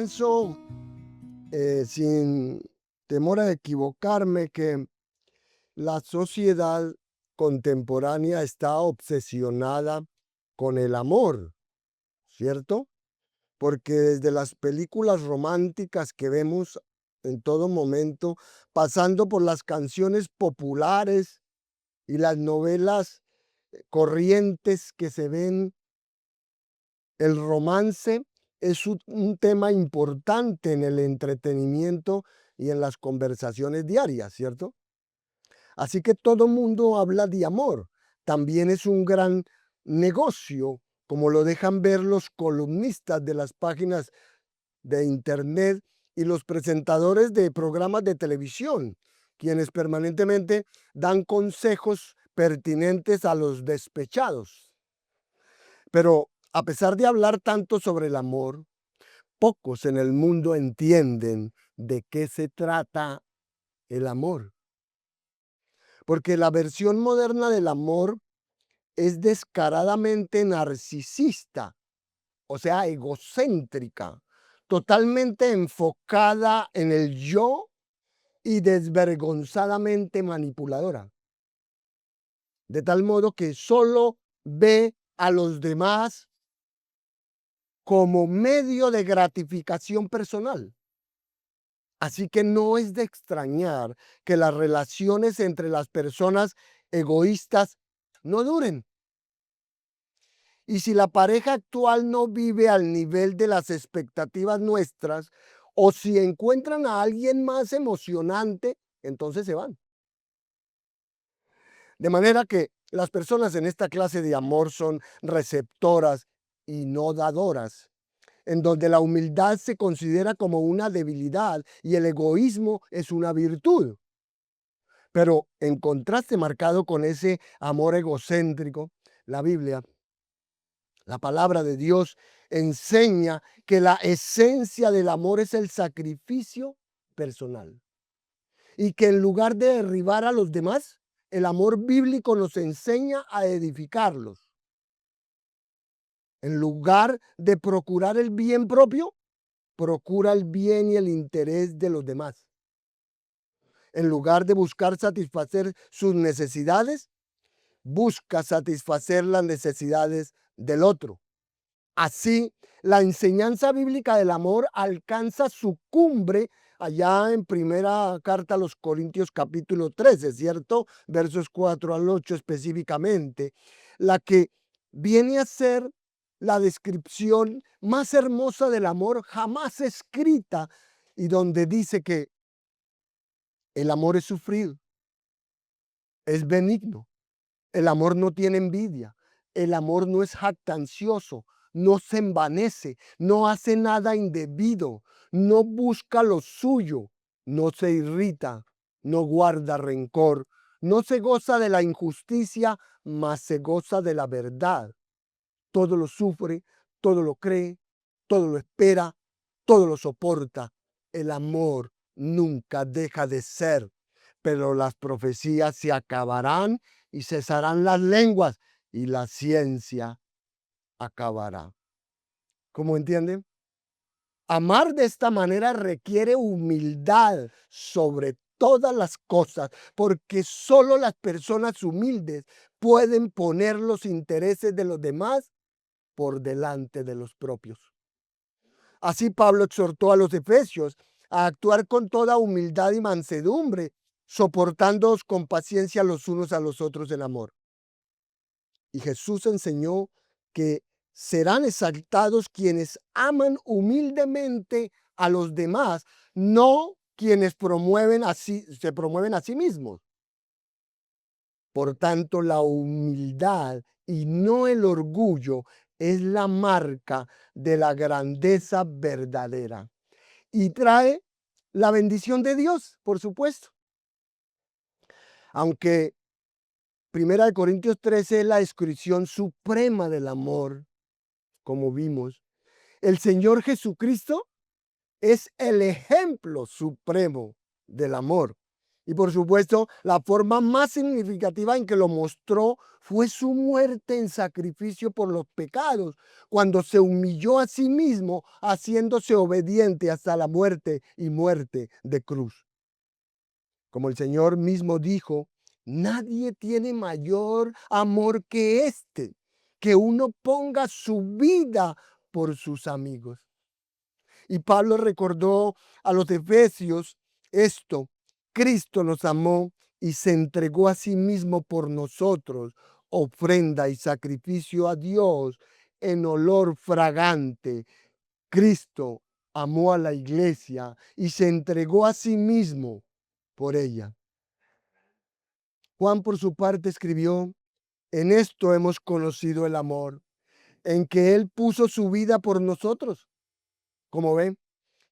pienso, sin temor a equivocarme, que la sociedad contemporánea está obsesionada con el amor, ¿cierto? Porque desde las películas románticas que vemos en todo momento, pasando por las canciones populares y las novelas corrientes que se ven, el romance es un tema importante en el entretenimiento y en las conversaciones diarias, ¿cierto? Así que todo mundo habla de amor. También es un gran negocio, como lo dejan ver los columnistas de las páginas de internet y los presentadores de programas de televisión, quienes permanentemente dan consejos pertinentes a los despechados. Pero a pesar de hablar tanto sobre el amor, pocos en el mundo entienden de qué se trata el amor. Porque la versión moderna del amor es descaradamente narcisista, o sea, egocéntrica, totalmente enfocada en el yo y desvergonzadamente manipuladora. De tal modo que solo ve a los demás como medio de gratificación personal. Así que no es de extrañar que las relaciones entre las personas egoístas no duren. Y si la pareja actual no vive al nivel de las expectativas nuestras, o si encuentran a alguien más emocionante, entonces se van. De manera que las personas en esta clase de amor son receptoras y no dadoras, en donde la humildad se considera como una debilidad y el egoísmo es una virtud. Pero en contraste marcado con ese amor egocéntrico, la Biblia, la palabra de Dios, enseña que la esencia del amor es el sacrificio personal. Y que en lugar de derribar a los demás, el amor bíblico nos enseña a edificarlos. En lugar de procurar el bien propio, procura el bien y el interés de los demás. En lugar de buscar satisfacer sus necesidades, busca satisfacer las necesidades del otro. Así, la enseñanza bíblica del amor alcanza su cumbre allá en primera carta a los Corintios capítulo 13, ¿cierto? Versos 4 al 8 específicamente, la que viene a ser la descripción más hermosa del amor jamás escrita y donde dice que el amor es sufrido, es benigno. El amor no tiene envidia. El amor no es jactancioso, no se envanece, no hace nada indebido, no busca lo suyo, no se irrita, no guarda rencor, no se goza de la injusticia, mas se goza de la verdad. Todo lo sufre, todo lo cree, todo lo espera, todo lo soporta. El amor nunca deja de ser, pero las profecías se acabarán y cesarán las lenguas y la ciencia acabará. ¿Cómo entienden? Amar de esta manera requiere humildad sobre todas las cosas, porque solo las personas humildes pueden poner los intereses de los demás por delante de los propios. Así Pablo exhortó a los efesios a actuar con toda humildad y mansedumbre, soportándoos con paciencia los unos a los otros en amor. Y Jesús enseñó que serán exaltados quienes aman humildemente a los demás, no quienes se promueven a sí mismos. Por tanto, la humildad y no el orgullo es la marca de la grandeza verdadera. Y trae la bendición de Dios, por supuesto. Aunque Primera de Corintios 13 es la descripción suprema del amor, como vimos, el Señor Jesucristo es el ejemplo supremo del amor. Y por supuesto, la forma más significativa en que lo mostró fue su muerte en sacrificio por los pecados, cuando se humilló a sí mismo, haciéndose obediente hasta la muerte y muerte de cruz. Como el Señor mismo dijo, nadie tiene mayor amor que este, que uno ponga su vida por sus amigos. Y Pablo recordó a los efesios esto: Cristo nos amó y se entregó a sí mismo por nosotros, ofrenda y sacrificio a Dios en olor fragante. Cristo amó a la iglesia y se entregó a sí mismo por ella. Juan, por su parte, escribió: en esto hemos conocido el amor, en que Él puso su vida por nosotros. Como ven,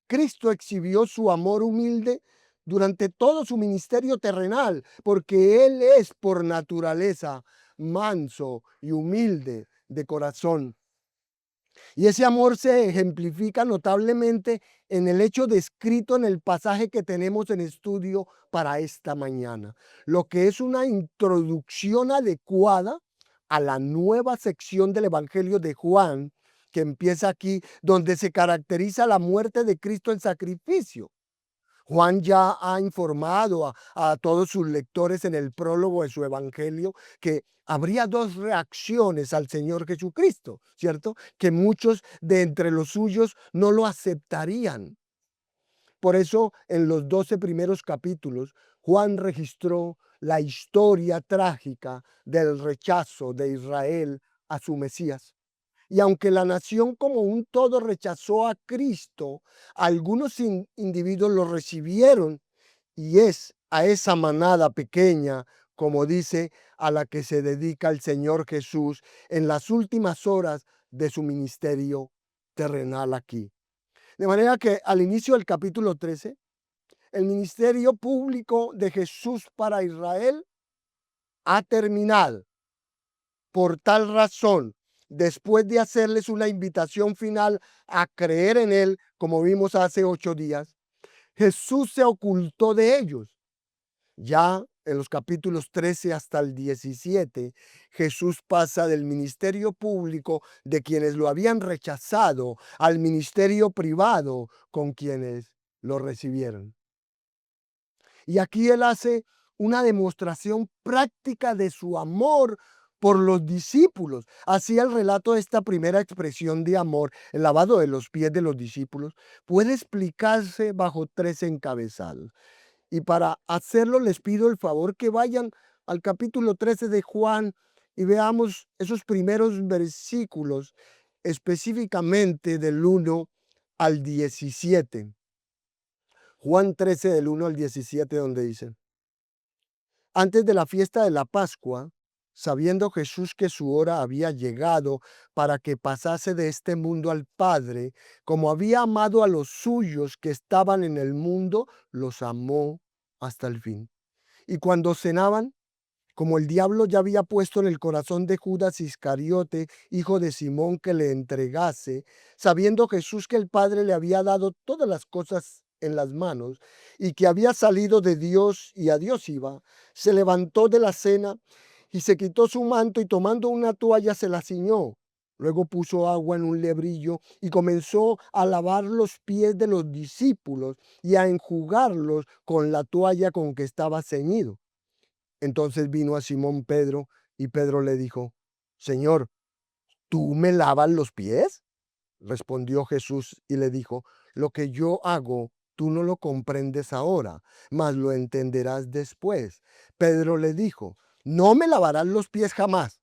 Cristo exhibió su amor humilde durante todo su ministerio terrenal, porque Él es por naturaleza manso y humilde de corazón. Y ese amor se ejemplifica notablemente en el hecho descrito en el pasaje que tenemos en estudio para esta mañana, lo que es una introducción adecuada a la nueva sección del Evangelio de Juan, que empieza aquí, donde se caracteriza la muerte de Cristo en sacrificio. Juan ya ha informado a todos sus lectores en el prólogo de su evangelio que habría dos reacciones al Señor Jesucristo, ¿cierto? Que muchos de entre los suyos no lo aceptarían. Por eso, en los 12 primeros capítulos, Juan registró la historia trágica del rechazo de Israel a su Mesías. Y aunque la nación como un todo rechazó a Cristo, algunos individuos lo recibieron, y es a esa manada pequeña, como dice, a la que se dedica el Señor Jesús en las últimas horas de su ministerio terrenal aquí. De manera que al inicio del capítulo 13, el ministerio público de Jesús para Israel ha terminado. Por tal razón, después de hacerles una invitación final a creer en Él, como vimos hace 8 días, Jesús se ocultó de ellos. Ya en los capítulos 13 hasta el 17, Jesús pasa del ministerio público de quienes lo habían rechazado al ministerio privado con quienes lo recibieron. Y aquí Él hace una demostración práctica de su amor por los discípulos. Así el relato de esta primera expresión de amor, el lavado de los pies de los discípulos, puede explicarse bajo 3 encabezados. Y para hacerlo les pido el favor que vayan al capítulo 13 de Juan y veamos esos primeros versículos, específicamente del 1 al 17. Juan 13 del 1 al 17, donde dice: antes de la fiesta de la Pascua, sabiendo Jesús que su hora había llegado para que pasase de este mundo al Padre, como había amado a los suyos que estaban en el mundo, los amó hasta el fin. Y cuando cenaban, como el diablo ya había puesto en el corazón de Judas Iscariote, hijo de Simón, que le entregase, sabiendo Jesús que el Padre le había dado todas las cosas en las manos y que había salido de Dios y a Dios iba, se levantó de la cena y se quitó su manto y tomando una toalla se la ciñó. Luego puso agua en un lebrillo y comenzó a lavar los pies de los discípulos y a enjugarlos con la toalla con que estaba ceñido. Entonces vino a Simón Pedro y Pedro le dijo: Señor, ¿tú me lavas los pies? Respondió Jesús y le dijo: lo que yo hago, tú no lo comprendes ahora, mas lo entenderás después. Pedro le dijo: no me lavarás los pies jamás.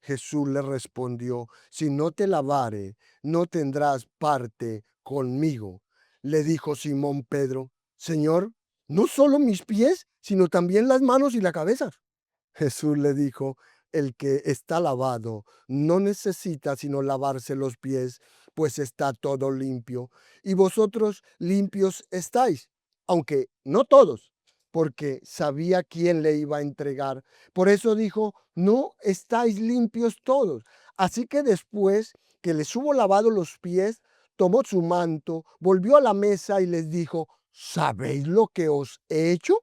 Jesús le respondió: si no te lavare, no tendrás parte conmigo. Le dijo Simón Pedro: Señor, no solo mis pies, sino también las manos y la cabeza. Jesús le dijo: el que está lavado no necesita sino lavarse los pies, pues está todo limpio. Y vosotros limpios estáis, aunque no todos, porque sabía quién le iba a entregar. Por eso dijo: no estáis limpios todos. Así que después que les hubo lavado los pies, tomó su manto, volvió a la mesa y les dijo: ¿sabéis lo que os he hecho?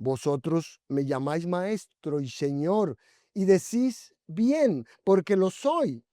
Vosotros me llamáis maestro y señor, y decís bien, porque lo soy.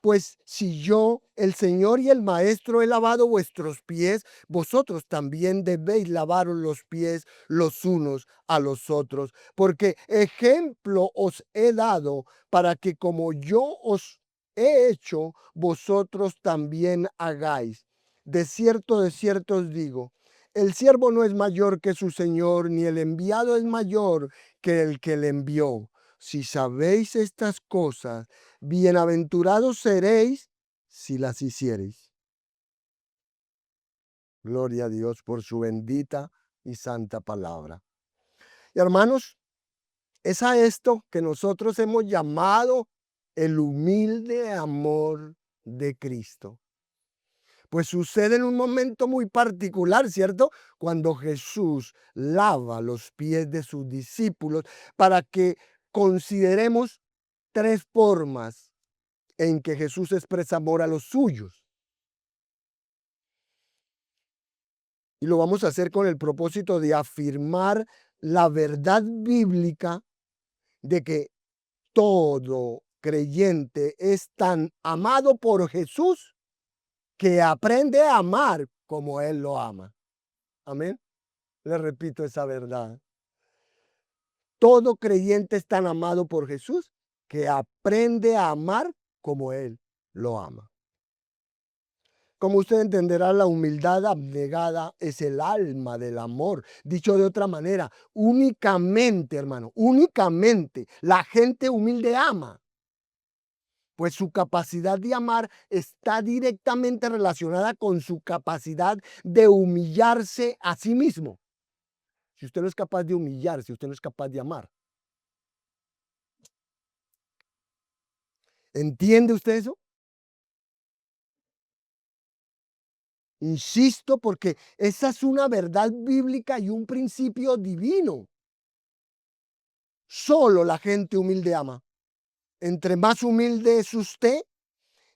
Pues si yo, el Señor y el Maestro, he lavado vuestros pies, vosotros también debéis lavaros los pies los unos a los otros, porque ejemplo os he dado para que como yo os he hecho, vosotros también hagáis. De cierto os digo, el siervo no es mayor que su Señor, ni el enviado es mayor que el que le envió. Si sabéis estas cosas, bienaventurados seréis si las hiciereis. Gloria a Dios por su bendita y santa palabra. Y hermanos, es a esto que nosotros hemos llamado el humilde amor de Cristo. Pues sucede en un momento muy particular, ¿cierto? Cuando Jesús lava los pies de sus discípulos para que consideremos tres formas en que Jesús expresa amor a los suyos. Y lo vamos a hacer con el propósito de afirmar la verdad bíblica de que todo creyente es tan amado por Jesús que aprende a amar como Él lo ama. Amén. Le repito esa verdad. Todo creyente es tan amado por Jesús que aprende a amar como Él lo ama. Como usted entenderá, la humildad abnegada es el alma del amor. Dicho de otra manera, únicamente, hermano, únicamente la gente humilde ama, pues su capacidad de amar está directamente relacionada con su capacidad de humillarse a sí mismo. Si usted no es capaz de humillarse, usted no es capaz de amar. ¿Entiende usted eso? Insisto, porque esa es una verdad bíblica y un principio divino. Solo la gente humilde ama. Entre más humilde es usted,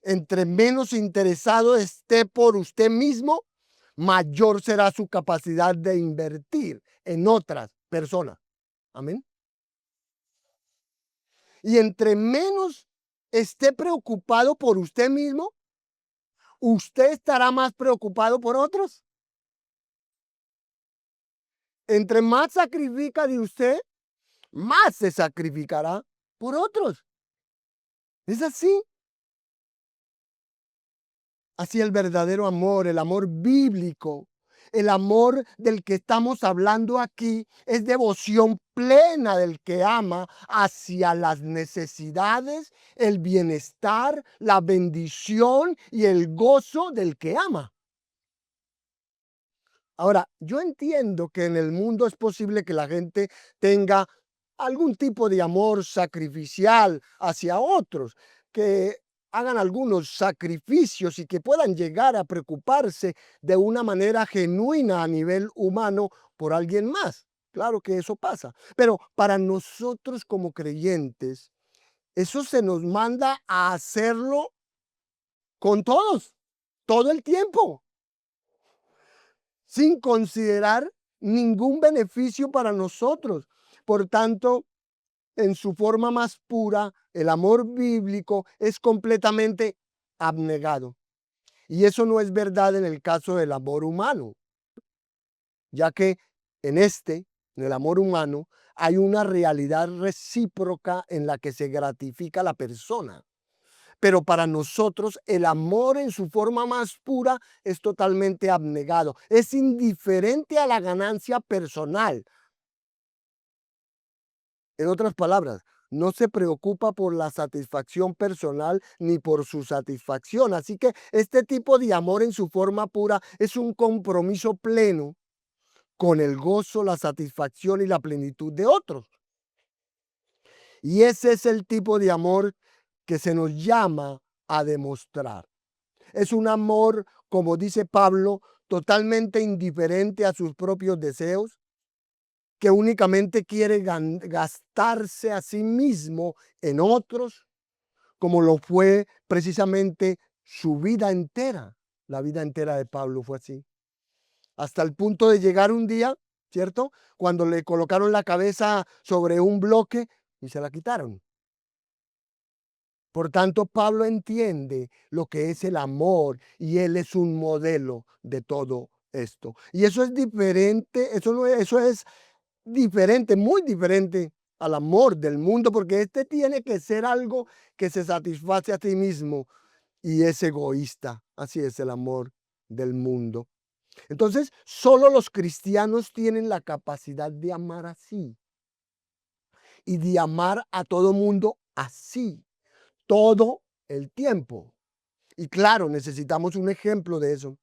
entre menos interesado esté por usted mismo, mayor será su capacidad de invertir en otras personas. Amén. Y entre menos esté preocupado por usted mismo, usted estará más preocupado por otros. Entre más sacrifica de usted, más se sacrificará por otros. Es así. Así el verdadero amor, el amor bíblico, el amor del que estamos hablando aquí, es devoción plena del que ama hacia las necesidades, el bienestar, la bendición y el gozo del que ama. Ahora, yo entiendo que en el mundo es posible que la gente tenga algún tipo de amor sacrificial hacia otros, que hagan algunos sacrificios y que puedan llegar a preocuparse de una manera genuina a nivel humano por alguien más. Claro que eso pasa, pero para nosotros como creyentes, eso se nos manda a hacerlo con todos, todo el tiempo, sin considerar ningún beneficio para nosotros. Por tanto, en su forma más pura, el amor bíblico es completamente abnegado. Y eso no es verdad en el caso del amor humano, ya que en en el amor humano, hay una realidad recíproca en la que se gratifica a la persona. Pero para nosotros el amor en su forma más pura es totalmente abnegado, es indiferente a la ganancia personal. En otras palabras, no se preocupa por la satisfacción personal ni por su satisfacción. Así que este tipo de amor en su forma pura es un compromiso pleno con el gozo, la satisfacción y la plenitud de otros. Y ese es el tipo de amor que se nos llama a demostrar. Es un amor, como dice Pablo, totalmente indiferente a sus propios deseos, que únicamente quiere gastarse a sí mismo en otros, como lo fue precisamente su vida entera. La vida entera de Pablo fue así. Hasta el punto de llegar un día ¿cierto? Cuando le colocaron la cabeza sobre un bloque y se la quitaron. Por tanto, Pablo entiende lo que es el amor y él es un modelo de todo esto. Y eso es diferente, eso es diferente, muy diferente al amor del mundo, porque este tiene que ser algo que se satisface a sí mismo y es egoísta. Así es el amor del mundo. Entonces, solo los cristianos tienen la capacidad de amar así y de amar a todo mundo así, todo el tiempo. Y claro, necesitamos un ejemplo de eso.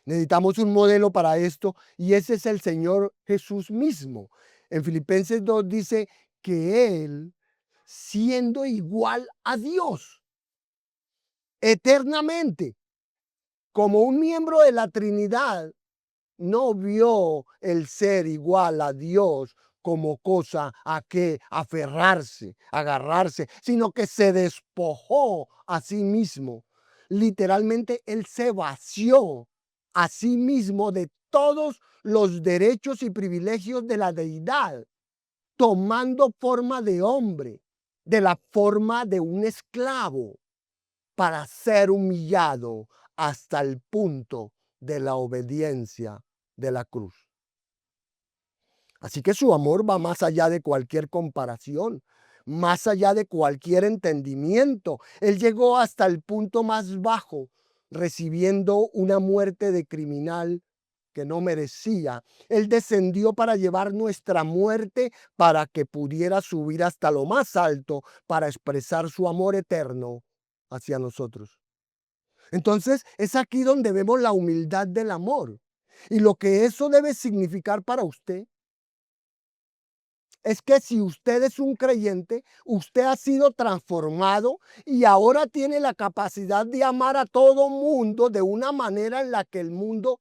Necesitamos un modelo para esto y ese es el Señor Jesús mismo. En Filipenses 2 dice que Él, siendo igual a Dios, eternamente, como un miembro de la Trinidad, no vio el ser igual a Dios como cosa a que aferrarse, agarrarse, sino que se despojó a sí mismo. Literalmente, él se vació a sí mismo de todos los derechos y privilegios de la deidad, tomando forma de hombre, de la forma de un esclavo, para ser humillado hasta el punto de la obediencia de la cruz. Así que su amor va más allá de cualquier comparación, más allá de cualquier entendimiento. Él llegó hasta el punto más bajo, recibiendo una muerte de criminal que no merecía. Él descendió para llevar nuestra muerte para que pudiera subir hasta lo más alto para expresar su amor eterno hacia nosotros. Entonces es aquí donde vemos la humildad del amor y lo que eso debe significar para usted es que si usted es un creyente, usted ha sido transformado y ahora tiene la capacidad de amar a todo mundo de una manera en la que el mundo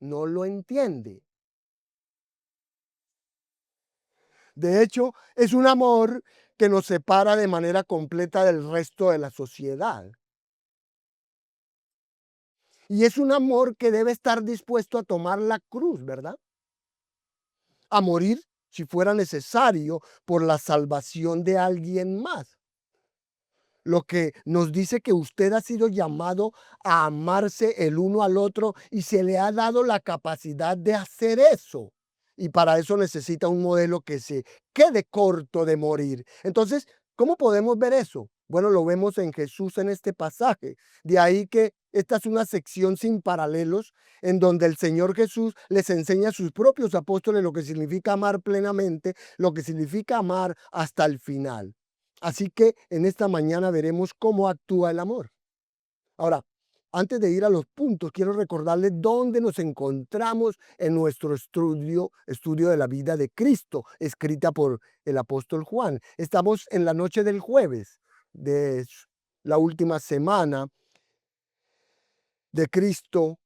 no lo entiende. De hecho, es un amor que nos separa de manera completa del resto de la sociedad. Y es un amor que debe estar dispuesto a tomar la cruz, ¿verdad? A morir si fuera necesario por la salvación de alguien más. Lo que nos dice que usted ha sido llamado a amarse el uno al otro y se le ha dado la capacidad de hacer eso. Y para eso necesita un modelo que se quede corto de morir. Entonces, ¿cómo podemos ver eso? Bueno, lo vemos en Jesús en este pasaje. De ahí que esta es una sección sin paralelos en donde el Señor Jesús les enseña a sus propios apóstoles lo que significa amar plenamente, lo que significa amar hasta el final. Así que en esta mañana veremos cómo actúa el amor. Ahora, antes de ir a los puntos, quiero recordarles dónde nos encontramos en nuestro estudio de la vida de Cristo, escrita por el apóstol Juan. Estamos en la noche del jueves de la última semana de Cristo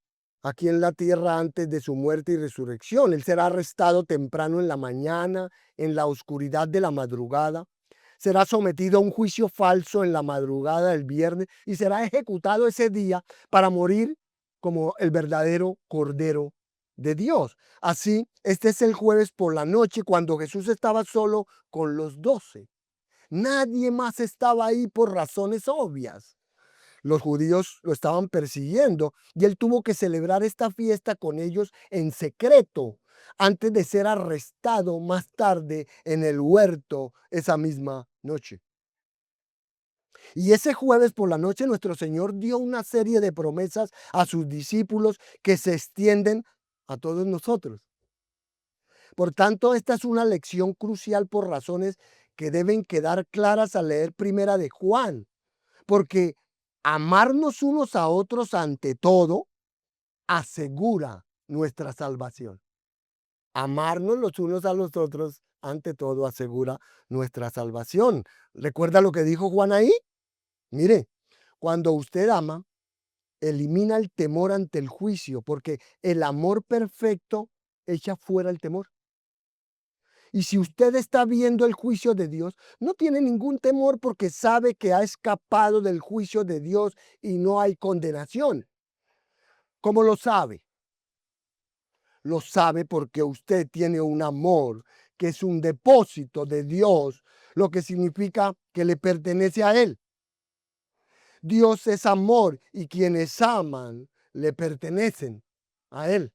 aquí en la tierra antes de su muerte y resurrección. Él será arrestado temprano en la mañana, en la oscuridad de la madrugada. Será sometido a un juicio falso en la madrugada del viernes y será ejecutado ese día para morir como el verdadero Cordero de Dios. Así, este es el jueves por la noche cuando Jesús estaba solo con los 12. Nadie más estaba ahí por razones obvias. Los judíos lo estaban persiguiendo y él tuvo que celebrar esta fiesta con ellos en secreto antes de ser arrestado más tarde en el huerto esa misma noche. Y ese jueves por la noche nuestro Señor dio una serie de promesas a sus discípulos que se extienden a todos nosotros. Por tanto, esta es una lección crucial por razones que deben quedar claras al leer Primera de Juan, porque amarnos unos a otros ante todo asegura nuestra salvación. Amarnos los unos a los otros ante todo asegura nuestra salvación. ¿Recuerda lo que dijo Juan ahí? Mire, cuando usted ama, elimina el temor ante el juicio, porque el amor perfecto echa fuera el temor. Y si usted está viendo el juicio de Dios, no tiene ningún temor porque sabe que ha escapado del juicio de Dios y no hay condenación. ¿Cómo lo sabe? lo sabe porque usted tiene un amor que es un depósito de Dios, lo que significa que le pertenece a Él. Dios es amor y quienes aman le pertenecen a Él.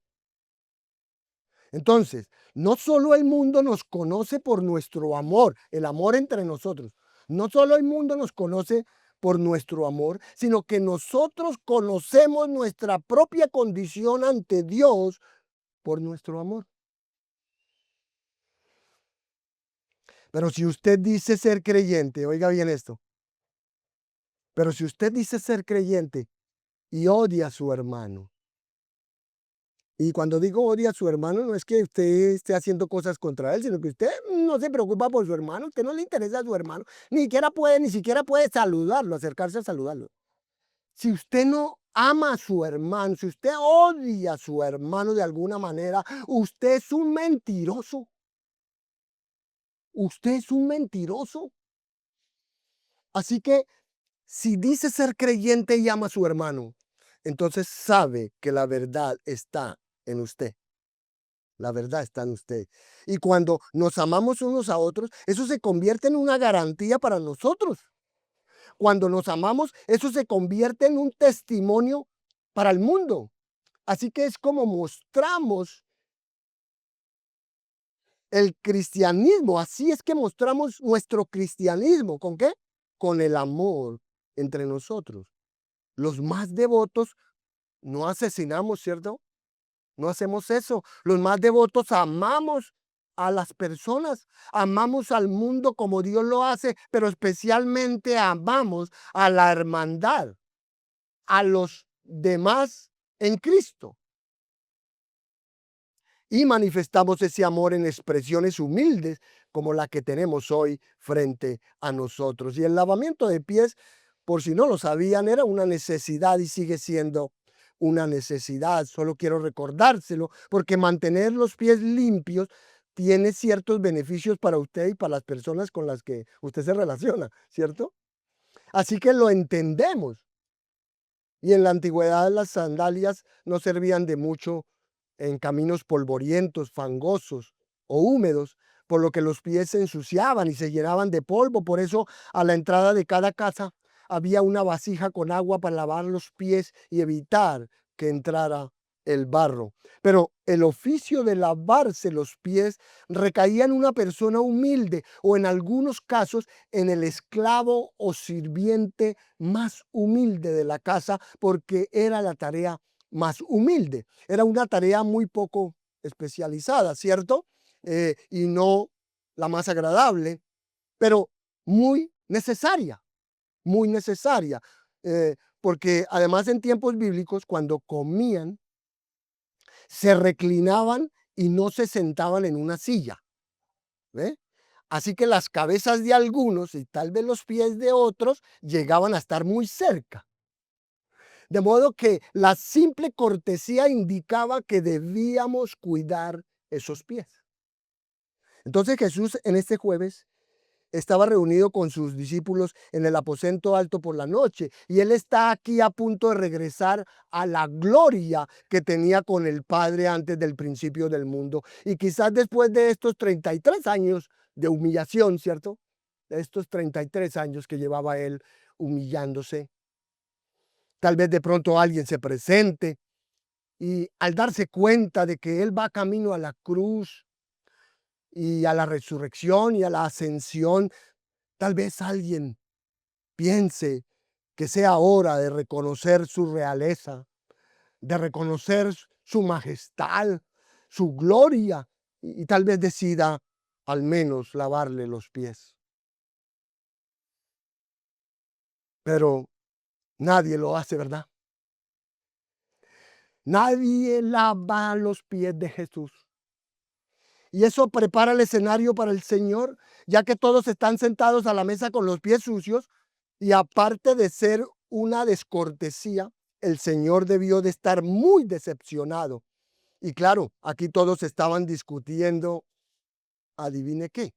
Entonces, no solo el mundo nos conoce por nuestro amor, el amor entre nosotros. No solo el mundo nos conoce por nuestro amor, sino que nosotros conocemos nuestra propia condición ante Dios por nuestro amor. Pero si usted dice ser creyente, oiga bien esto, pero si usted dice ser creyente y odia a su hermano, y cuando digo odia a su hermano, no es que usted esté haciendo cosas contra él, sino que usted no se preocupa por su hermano, usted no le interesa a su hermano, ni siquiera puede saludarlo, acercarse a saludarlo. Si usted no ama a su hermano, si usted odia a su hermano de alguna manera, usted es un mentiroso. Usted es un mentiroso. Así que si dice ser creyente y ama a su hermano, entonces sabe que la verdad está en usted. La verdad está en usted. Y cuando nos amamos unos a otros, eso se convierte en una garantía para nosotros. Cuando nos amamos, eso se convierte en un testimonio para el mundo. Así que es como mostramos el cristianismo. Así es que mostramos nuestro cristianismo. ¿Con qué? Con el amor entre nosotros. Los más devotos no asesinamos, ¿cierto? No hacemos eso. Los más devotos amamos a las personas, amamos al mundo como Dios lo hace, pero especialmente amamos a la hermandad, a los demás en Cristo. Y manifestamos ese amor en expresiones humildes como la que tenemos hoy frente a nosotros. Y el lavamiento de pies, por si no lo sabían, era una necesidad y sigue siendo una necesidad. Solo quiero recordárselo porque mantener los pies limpios tiene ciertos beneficios para usted y para las personas con las que usted se relaciona, ¿cierto? Así que lo entendemos. Y en la antigüedad las sandalias no servían de mucho en caminos polvorientos, fangosos o húmedos, por lo que los pies se ensuciaban y se llenaban de polvo. Por eso a la entrada de cada casa había una vasija con agua para lavar los pies y evitar que entrara el barro. Pero el oficio de lavarse los pies recaía en una persona humilde o en algunos casos en el esclavo o sirviente más humilde de la casa, porque era la tarea más humilde. Era una tarea muy poco especializada, ¿cierto? Y no la más agradable, pero muy necesaria, muy necesaria. Porque además en tiempos bíblicos, cuando comían, se reclinaban y no se sentaban en una silla. ¿Ve? Así que las cabezas de algunos y tal vez los pies de otros llegaban a estar muy cerca. De modo que la simple cortesía indicaba que debíamos cuidar esos pies. Entonces Jesús en este jueves estaba reunido con sus discípulos en el aposento alto por la noche y él está aquí a punto de regresar a la gloria que tenía con el Padre antes del principio del mundo. Y quizás después de estos 33 años de humillación, ¿cierto? De estos 33 años que llevaba él humillándose, tal vez de pronto alguien se presente y al darse cuenta de que él va camino a la cruz y a la resurrección y a la ascensión, tal vez alguien piense que sea hora de reconocer su realeza, de reconocer su majestad, su gloria, y tal vez decida al menos lavarle los pies. Pero nadie lo hace, ¿verdad? Nadie lava los pies de Jesús. Y eso prepara el escenario para el Señor, ya que todos están sentados a la mesa con los pies sucios y aparte de ser una descortesía, el Señor debió de estar muy decepcionado. Y claro, aquí todos estaban discutiendo, adivine qué.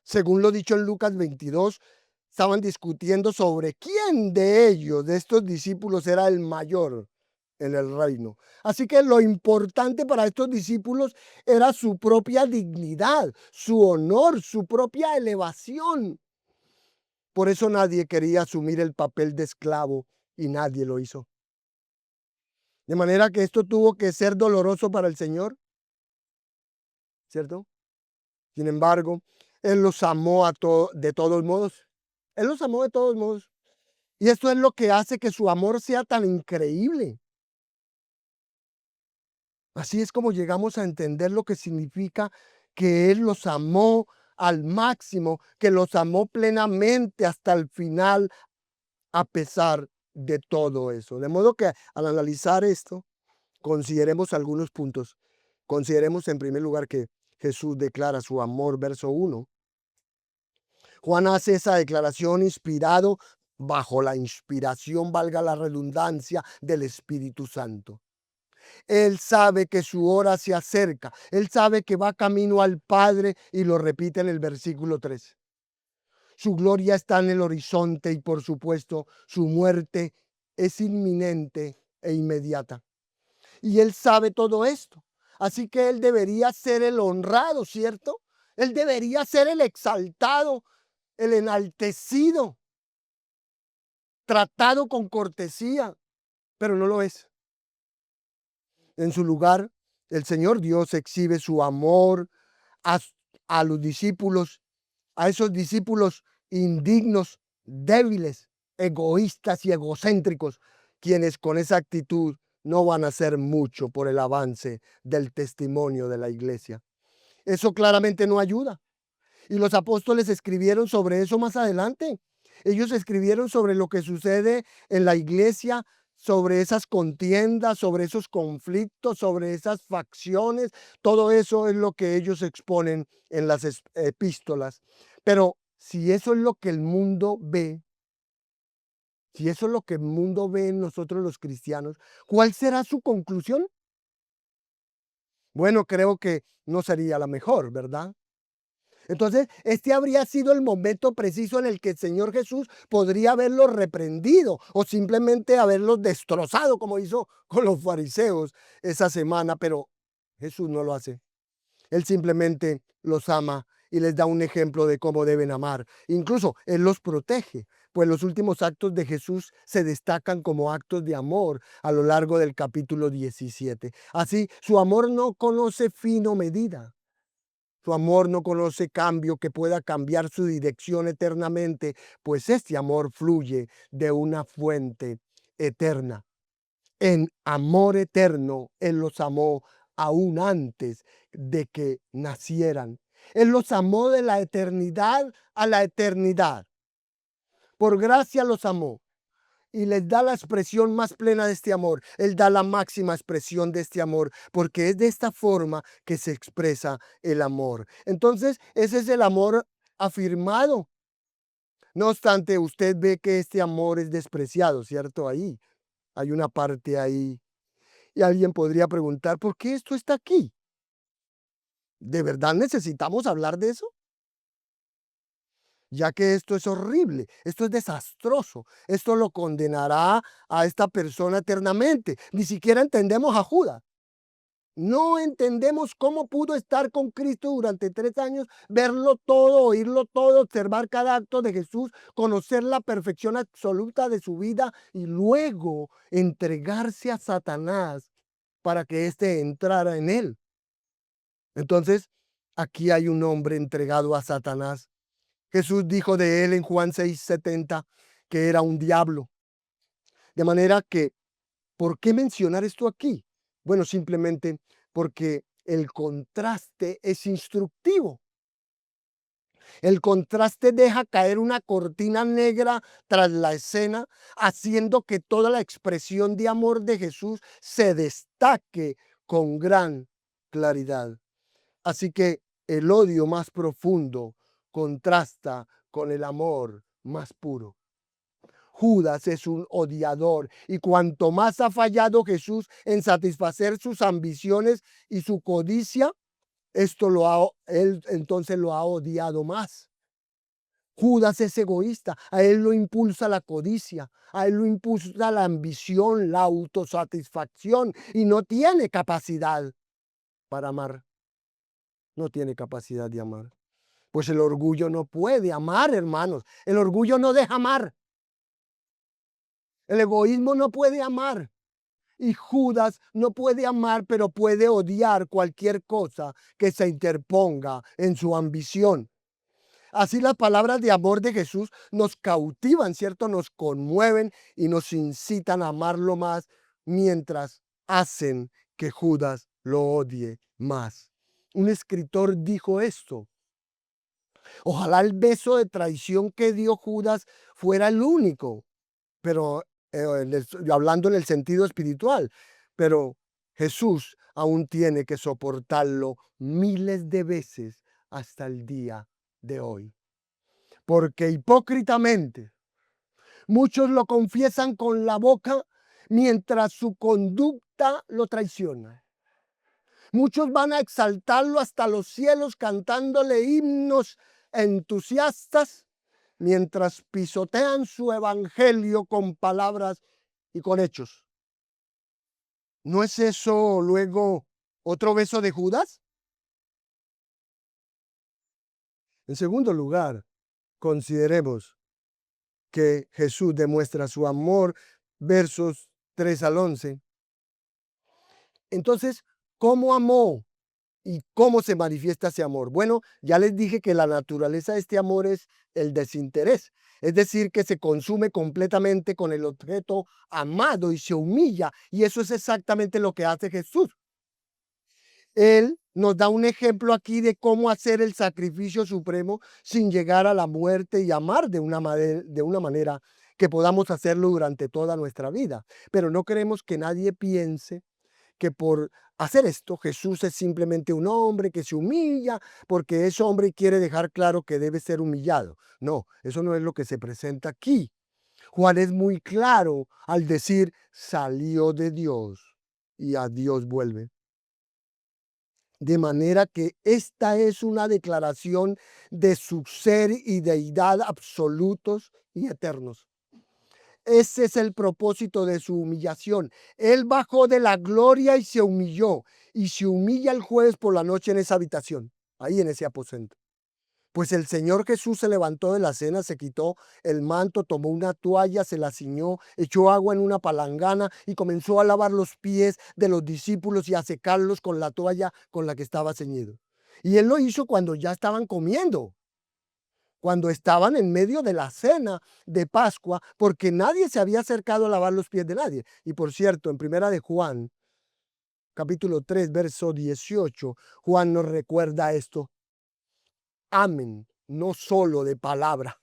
Según lo dicho en Lucas 22, estaban discutiendo sobre quién de ellos, de estos discípulos, era el mayor en el reino. Así que lo importante para estos discípulos era su propia dignidad, su honor, su propia elevación. Por eso nadie quería asumir el papel de esclavo y nadie lo hizo. De manera que esto tuvo que ser doloroso para el Señor, ¿cierto? Sin embargo, Él los amó de todos modos. Él los amó de todos modos. Y esto es lo que hace que su amor sea tan increíble. Así es como llegamos a entender lo que significa que Él los amó al máximo, que los amó plenamente hasta el final, a pesar de todo eso. De modo que al analizar esto, consideremos algunos puntos. Consideremos en primer lugar que Jesús declara su amor, verso 1. Juan hace esa declaración inspirado bajo la inspiración, valga la redundancia, del Espíritu Santo. Él sabe que su hora se acerca. Él sabe que va camino al Padre y lo repite en el versículo 3. Su gloria está en el horizonte y por supuesto su muerte es inminente e inmediata. Y él sabe todo esto. Así que él debería ser el honrado, ¿cierto? Él debería ser el exaltado, el enaltecido, tratado con cortesía, pero no lo es. En su lugar, el Señor Dios exhibe su amor a, a los discípulos, a esos discípulos indignos, débiles, egoístas y egocéntricos, quienes con esa actitud no van a hacer mucho por el avance del testimonio de la iglesia. Eso claramente no ayuda. Y los apóstoles escribieron sobre eso más adelante. Ellos escribieron sobre lo que sucede en la iglesia, sobre esas contiendas, sobre esos conflictos, sobre esas facciones. Todo eso es lo que ellos exponen en las epístolas. Pero si eso es lo que el mundo ve, si eso es lo que el mundo ve en nosotros los cristianos, ¿cuál será su conclusión? Bueno, creo que no sería la mejor, ¿verdad? Entonces, este habría sido el momento preciso en el que el Señor Jesús podría haberlos reprendido o simplemente haberlos destrozado como hizo con los fariseos esa semana, pero Jesús no lo hace. Él simplemente los ama y les da un ejemplo de cómo deben amar. Incluso Él los protege, pues los últimos actos de Jesús se destacan como actos de amor a lo largo del capítulo 17. Así, su amor no conoce fin o medida. Su amor no conoce cambio que pueda cambiar su dirección eternamente, pues este amor fluye de una fuente eterna. En amor eterno, Él los amó aún antes de que nacieran. Él los amó de la eternidad a la eternidad. Por gracia los amó y les da la expresión más plena de este amor. Él da la máxima expresión de este amor, porque es de esta forma que se expresa el amor. Entonces, ese es el amor afirmado. No obstante, usted ve que este amor es despreciado, ¿cierto? Ahí hay una parte ahí. Y alguien podría preguntar, ¿por qué esto está aquí? ¿De verdad necesitamos hablar de eso? Ya que esto es horrible, esto es desastroso, esto lo condenará a esta persona eternamente. Ni siquiera entendemos a Judas. No entendemos cómo pudo estar con Cristo durante 3 años, verlo todo, oírlo todo, observar cada acto de Jesús, conocer la perfección absoluta de su vida y luego entregarse a Satanás para que éste entrara en él. Entonces, aquí hay un hombre entregado a Satanás. Jesús dijo de él en Juan 6:70 que era un diablo. De manera que, ¿por qué mencionar esto aquí? Bueno, simplemente porque el contraste es instructivo. El contraste deja caer una cortina negra tras la escena, haciendo que toda la expresión de amor de Jesús se destaque con gran claridad. Así que el odio más profundo contrasta con el amor más puro. Judas es un odiador y cuanto más ha fallado Jesús en satisfacer sus ambiciones y su codicia, él entonces lo ha odiado más. Judas es egoísta, a él lo impulsa la codicia, a él lo impulsa la ambición, la autosatisfacción y no tiene capacidad para amar, no tiene capacidad de amar. Pues el orgullo no puede amar, hermanos. El orgullo no deja amar. El egoísmo no puede amar. Y Judas no puede amar, pero puede odiar cualquier cosa que se interponga en su ambición. Así las palabras de amor de Jesús nos cautivan, ¿cierto? Nos conmueven y nos incitan a amarlo más mientras hacen que Judas lo odie más. Un escritor dijo esto: ojalá el beso de traición que dio Judas fuera el único, pero hablando en el sentido espiritual, pero Jesús aún tiene que soportarlo miles de veces hasta el día de hoy. Porque hipócritamente muchos lo confiesan con la boca mientras su conducta lo traiciona. Muchos van a exaltarlo hasta los cielos cantándole himnos entusiastas mientras pisotean su evangelio con palabras y con hechos. ¿No es eso luego otro beso de Judas? En segundo lugar, consideremos que Jesús demuestra su amor, versos 3 al 11. Entonces, ¿cómo amó y cómo se manifiesta ese amor? Bueno, ya les dije que la naturaleza de este amor es el desinterés, es decir, que se consume completamente con el objeto amado y se humilla, y eso es exactamente lo que hace Jesús. Él nos da un ejemplo aquí de cómo hacer el sacrificio supremo sin llegar a la muerte y amar de una manera que podamos hacerlo durante toda nuestra vida. Pero no queremos que nadie piense que por hacer esto Jesús es simplemente un hombre que se humilla porque es hombre y quiere dejar claro que debe ser humillado. No, eso no es lo que se presenta aquí. Juan es muy claro al decir salió de Dios y a Dios vuelve. De manera que esta es una declaración de su ser y deidad absolutos y eternos. Ese es el propósito de su humillación. Él bajó de la gloria y se humilló. Y se humilla el jueves por la noche en esa habitación, ahí en ese aposento. Pues el Señor Jesús se levantó de la cena, se quitó el manto, tomó una toalla, se la ciñó, echó agua en una palangana y comenzó a lavar los pies de los discípulos y a secarlos con la toalla con la que estaba ceñido. Y él lo hizo cuando ya estaban comiendo, cuando estaban en medio de la cena de Pascua, porque nadie se había acercado a lavar los pies de nadie. Y por cierto, en primera de Juan, capítulo 3, verso 18, Juan nos recuerda esto: amen, no solo de palabra,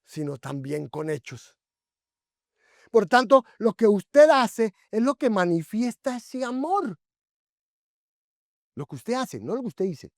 sino también con hechos. Por tanto, lo que usted hace es lo que manifiesta ese amor. Lo que usted hace, no lo que usted dice.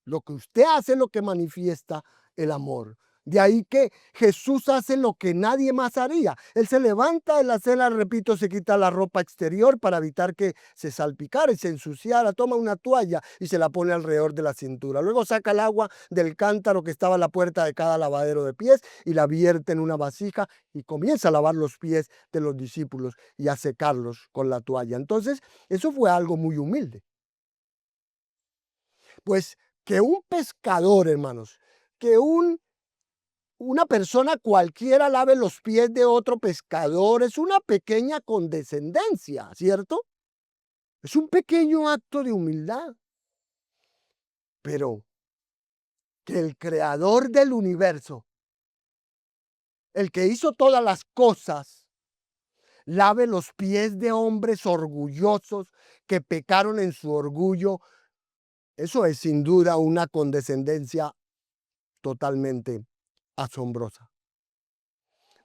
Lo que usted hace es lo que manifiesta el amor. De ahí que Jesús hace lo que nadie más haría. Él se levanta de la cena, repito, se quita la ropa exterior para evitar que se salpicara y se ensuciara. Toma una toalla y se la pone alrededor de la cintura. Luego saca el agua del cántaro que estaba a la puerta de cada lavadero de pies y la vierte en una vasija y comienza a lavar los pies de los discípulos y a secarlos con la toalla. Entonces, eso fue algo muy humilde. Pues que un pescador, hermanos, que una persona cualquiera lave los pies de otro pescador es una pequeña condescendencia, ¿cierto? Es un pequeño acto de humildad. Pero que el creador del universo, el que hizo todas las cosas, lave los pies de hombres orgullosos que pecaron en su orgullo, eso es sin duda una condescendencia totalmente asombrosa.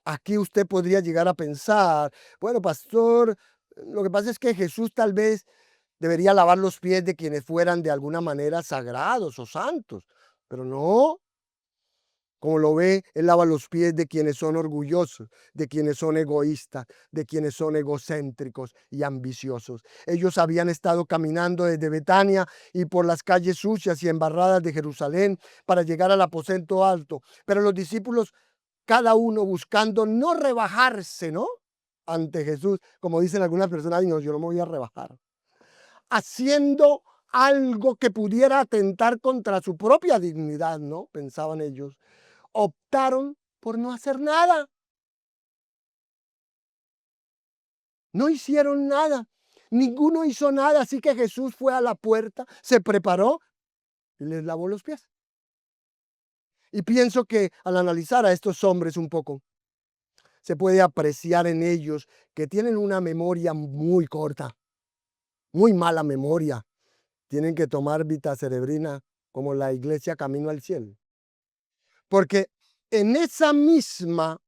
Aquí usted podría llegar a pensar, bueno, pastor, lo que pasa es que Jesús tal vez debería lavar los pies de quienes fueran de alguna manera sagrados o santos, pero no, Como lo ve, Él lava los pies de quienes son orgullosos, de quienes son egoístas, de quienes son egocéntricos y ambiciosos. Ellos habían estado caminando desde Betania y por las calles sucias y embarradas de Jerusalén para llegar al aposento alto. Pero los discípulos, cada uno buscando no rebajarse, ¿no? Ante Jesús, como dicen algunas personas: "Ay, no, yo no me voy a rebajar", haciendo algo que pudiera atentar contra su propia dignidad, ¿no? Pensaban ellos. Optaron por no hacer nada. No hicieron nada. Ninguno hizo nada. Así que Jesús fue a la puerta, se preparó y les lavó los pies. Y pienso que al analizar a estos hombres un poco, se puede apreciar en ellos que tienen una memoria muy corta, muy mala memoria. Tienen que tomar vitacerebrina como la iglesia Camino al Cielo. Porque en esa misma,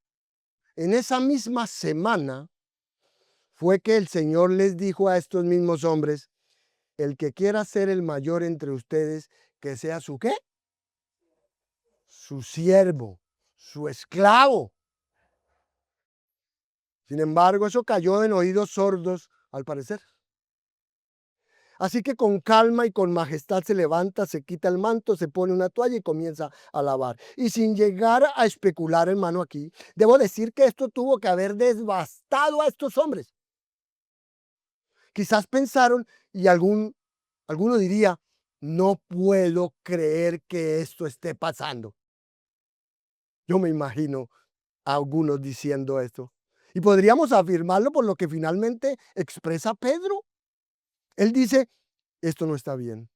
en esa misma semana fue que el Señor les dijo a estos mismos hombres: el que quiera ser el mayor entre ustedes, que sea su ¿qué? Su siervo, su esclavo. Sin embargo, eso cayó en oídos sordos, al parecer. Así que con calma y con majestad se levanta, se quita el manto, se pone una toalla y comienza a lavar. Y sin llegar a especular, hermano, aquí, debo decir que esto tuvo que haber devastado a estos hombres. Quizás pensaron, y alguno diría: no puedo creer que esto esté pasando. Yo me imagino a algunos diciendo esto. Y podríamos afirmarlo por lo que finalmente expresa Pedro. Él dice: esto no está bien.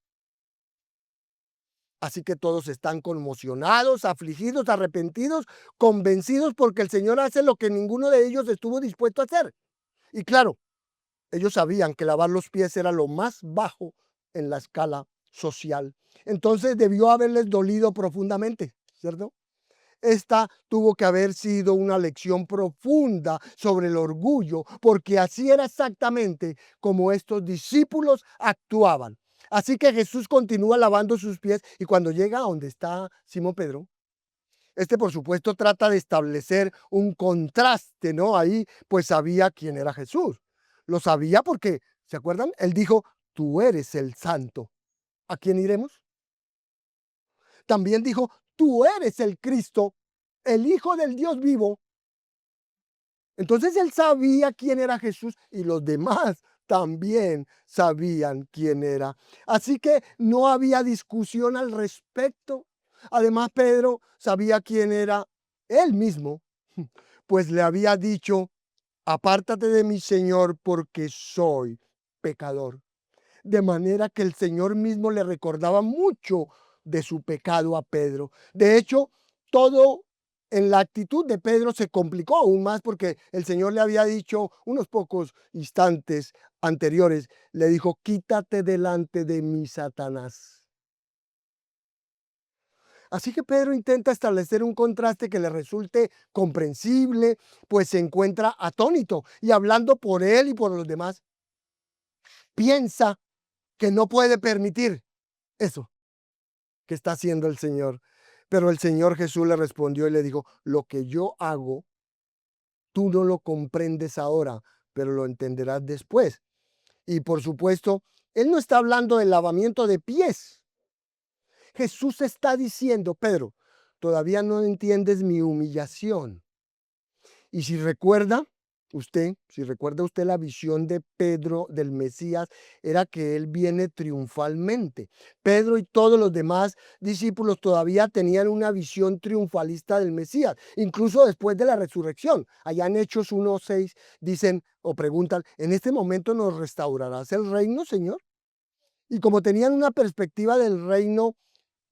Así que todos están conmocionados, afligidos, arrepentidos, convencidos porque el Señor hace lo que ninguno de ellos estuvo dispuesto a hacer. Y claro, ellos sabían que lavar los pies era lo más bajo en la escala social. Entonces debió haberles dolido profundamente, ¿cierto? Esta tuvo que haber sido una lección profunda sobre el orgullo, porque así era exactamente como estos discípulos actuaban. Así que Jesús continúa lavando sus pies y cuando llega a donde está Simón Pedro, este por supuesto trata de establecer un contraste, ¿no? Ahí pues sabía quién era Jesús. Lo sabía porque, ¿se acuerdan? Él dijo: tú eres el santo. ¿A quién iremos? También dijo: tú eres el Cristo, el Hijo del Dios vivo. Entonces él sabía quién era Jesús y los demás también sabían quién era. Así que no había discusión al respecto. Además, Pedro sabía quién era él mismo, pues le había dicho: apártate de mí, Señor, porque soy pecador. De manera que el Señor mismo le recordaba mucho de su pecado a Pedro. De hecho, todo en la actitud de Pedro se complicó aún más porque el Señor le había dicho unos pocos instantes anteriores, le dijo: quítate delante de mí, Satanás. Así que Pedro intenta establecer un contraste que le resulte comprensible, pues se encuentra atónito y hablando por él y por los demás, piensa que no puede permitir eso que está haciendo el Señor. Pero el Señor Jesús le respondió y le dijo: lo que yo hago, tú no lo comprendes ahora, pero lo entenderás después. Y por supuesto, Él no está hablando del lavamiento de pies. Jesús está diciendo: Pedro, todavía no entiendes mi humillación. Y si recuerda usted la visión de Pedro del Mesías, era que él viene triunfalmente. Pedro y todos los demás discípulos todavía tenían una visión triunfalista del Mesías, incluso después de la resurrección. Allá en Hechos 1:6 dicen o preguntan: ¿en este momento nos restaurarás el reino, Señor? Y como tenían una perspectiva del reino,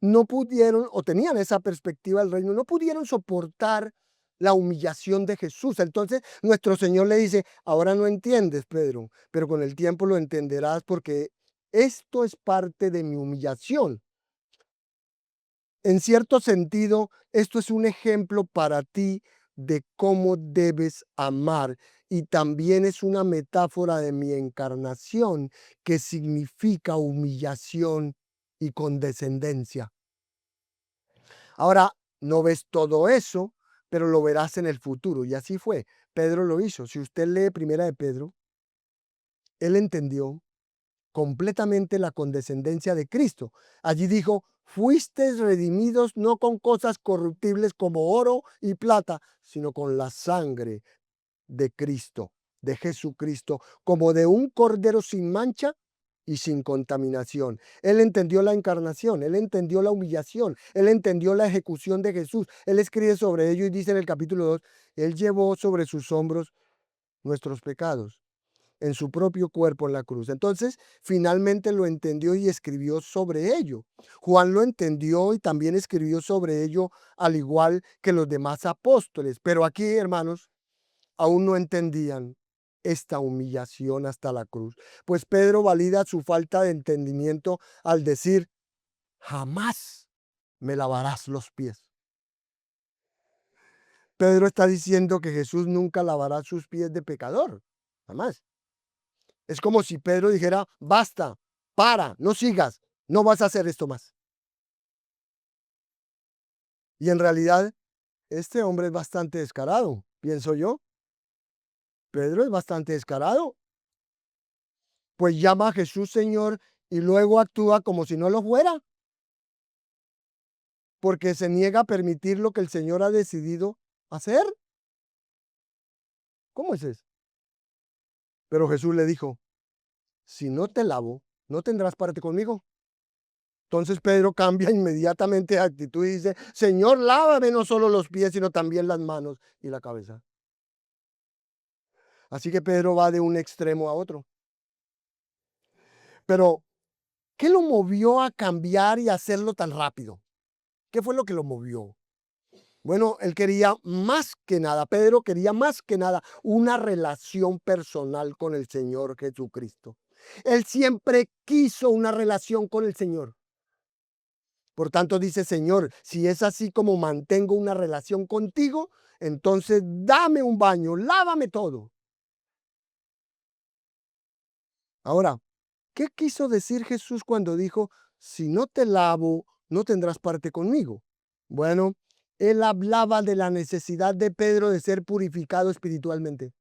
no pudieron, o tenían esa perspectiva del reino, no pudieron soportar la humillación de Jesús. Entonces nuestro Señor le dice: ahora no entiendes, Pedro, pero con el tiempo lo entenderás porque esto es parte de mi humillación. En cierto sentido, esto es un ejemplo para ti de cómo debes amar y también es una metáfora de mi encarnación que significa humillación y condescendencia. Ahora, no ves todo eso, pero lo verás en el futuro. Y así fue. Pedro lo hizo. Si usted lee Primera de Pedro, él entendió completamente la condescendencia de Cristo. Allí dijo, fuisteis redimidos no con cosas corruptibles como oro y plata, sino con la sangre de Cristo, de Jesucristo, como de un cordero sin mancha y sin contaminación. Él entendió la encarnación, él entendió la humillación, él entendió la ejecución de Jesús. Él escribe sobre ello y dice en el capítulo 2, él llevó sobre sus hombros nuestros pecados en su propio cuerpo en la cruz. Entonces, finalmente lo entendió y escribió sobre ello. Juan lo entendió y también escribió sobre ello, al igual que los demás apóstoles. Pero aquí, hermanos, aún no entendían esta humillación hasta la cruz. Pues Pedro valida su falta de entendimiento al decir, jamás me lavarás los pies. Pedro está diciendo que Jesús nunca lavará sus pies de pecador, jamás. Es como si Pedro dijera, basta, para, no sigas, no vas a hacer esto más. Y en realidad, este hombre es bastante descarado, pienso yo. Pedro es bastante descarado, pues llama a Jesús Señor y luego actúa como si no lo fuera, porque se niega a permitir lo que el Señor ha decidido hacer. ¿Cómo es eso? Pero Jesús le dijo, si no te lavo, no tendrás parte conmigo. Entonces Pedro cambia inmediatamente de actitud y dice, Señor, lávame no solo los pies, sino también las manos y la cabeza. Así que Pedro va de un extremo a otro. Pero, ¿qué lo movió a cambiar y hacerlo tan rápido? ¿Qué fue lo que lo movió? Bueno, él quería más que nada, Pedro quería más que nada una relación personal con el Señor Jesucristo. Él siempre quiso una relación con el Señor. Por tanto, dice, Señor, si es así como mantengo una relación contigo, entonces dame un baño, lávame todo. Ahora, ¿qué quiso decir Jesús cuando dijo, si no te lavo, no tendrás parte conmigo? Bueno, él hablaba de la necesidad de Pedro de ser purificado espiritualmente.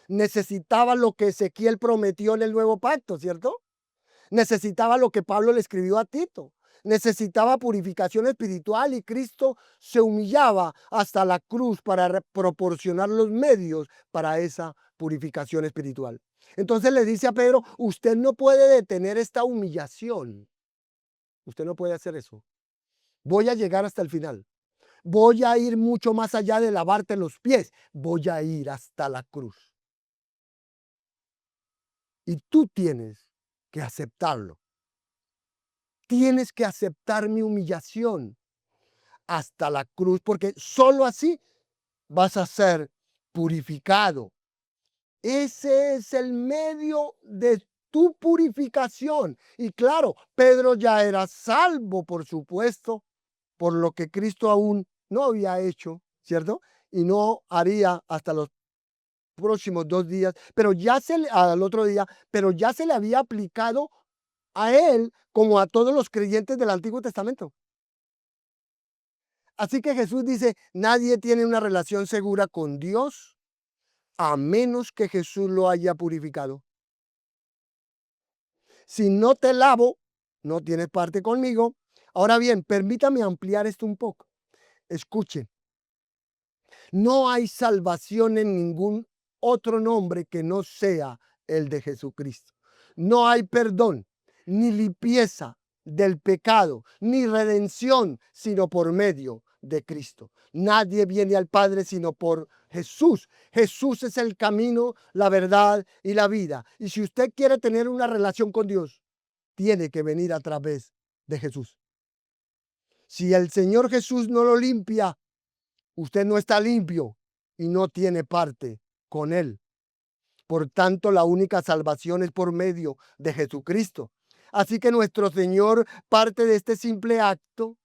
Necesitaba lo que Ezequiel prometió en el nuevo pacto, ¿cierto? Necesitaba lo que Pablo le escribió a Tito. Necesitaba purificación espiritual y Cristo se humillaba hasta la cruz para proporcionar los medios para esa purificación espiritual. Entonces le dice a Pedro, usted no puede detener esta humillación. Usted no puede hacer eso. Voy a llegar hasta el final. Voy a ir mucho más allá de lavarte los pies. Voy a ir hasta la cruz. Y tú tienes que aceptarlo. Tienes que aceptar mi humillación hasta la cruz, porque solo así vas a ser purificado. Ese es el medio de tu purificación. Y claro, Pedro ya era salvo, por supuesto, por lo que Cristo aún no había hecho, ¿cierto? Y no haría hasta los próximos 2 días, pero ya al otro día, pero ya se le había aplicado a él como a todos los creyentes del Antiguo Testamento. Así que Jesús dice, nadie tiene una relación segura con Dios a menos que Jesús lo haya purificado. Si no te lavo, no tienes parte conmigo. Ahora bien, permítame ampliar esto un poco. Escuchen, no hay salvación en ningún otro nombre que no sea el de Jesucristo. No hay perdón, ni limpieza del pecado, ni redención, sino por medio de Cristo. Nadie viene al Padre sino por Jesús. Jesús es el camino, la verdad y la vida. Y si usted quiere tener una relación con Dios, tiene que venir a través de Jesús. Si el Señor Jesús no lo limpia, usted no está limpio y no tiene parte con Él. Por tanto, la única salvación es por medio de Jesucristo. Así que nuestro Señor parte de este simple acto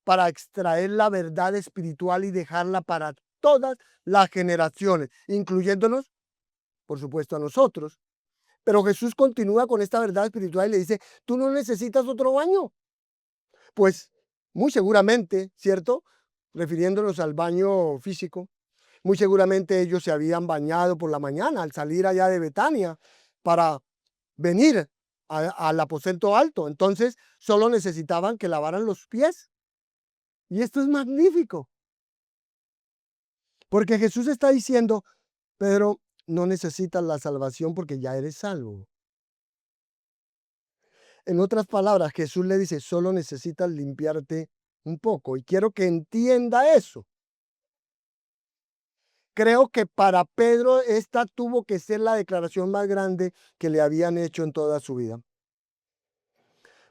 para extraer la verdad espiritual y dejarla para todas las generaciones, incluyéndonos, por supuesto, a nosotros. Pero Jesús continúa con esta verdad espiritual y le dice, tú no necesitas otro baño. Pues Muy seguramente, ¿cierto? Refiriéndonos al baño físico, muy seguramente ellos se habían bañado por la mañana al salir allá de Betania para venir al aposento alto. Entonces, solo necesitaban que lavaran los pies. Y esto es magnífico, porque Jesús está diciendo, Pedro, no necesitas la salvación porque ya eres salvo. En otras palabras, Jesús le dice, solo necesitas limpiarte un poco. Y quiero que entienda eso. Creo que para Pedro esta tuvo que ser la declaración más grande que le habían hecho en toda su vida.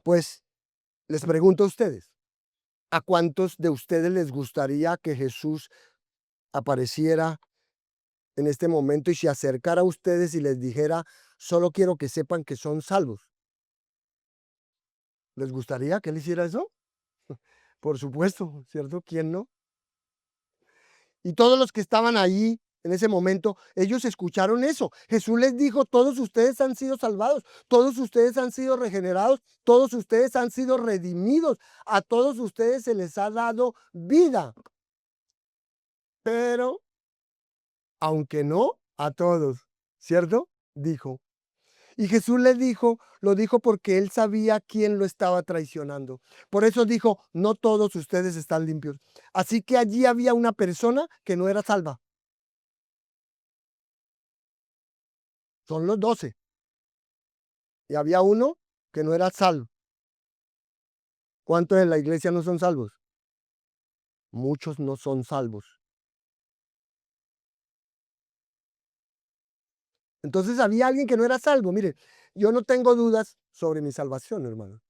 Pues les pregunto a ustedes, ¿a cuántos de ustedes les gustaría que Jesús apareciera en este momento y se acercara a ustedes y les dijera, solo quiero que sepan que son salvos? ¿Les gustaría que él hiciera eso? Por supuesto, ¿cierto? ¿Quién no? Y todos los que estaban allí en ese momento, ellos escucharon eso. Jesús les dijo, todos ustedes han sido salvados, todos ustedes han sido regenerados, todos ustedes han sido redimidos, a todos ustedes se les ha dado vida. Pero, aunque no a todos, ¿cierto? Dijo. Y Jesús le dijo, lo dijo porque él sabía quién lo estaba traicionando. Por eso dijo, no todos ustedes están limpios. Así que allí había una persona que no era salva. Son los 12. Y había uno que no era salvo. ¿Cuántos en la iglesia no son salvos? Muchos no son salvos. Entonces había alguien que no era salvo. Mire, yo no tengo dudas sobre mi salvación, hermano.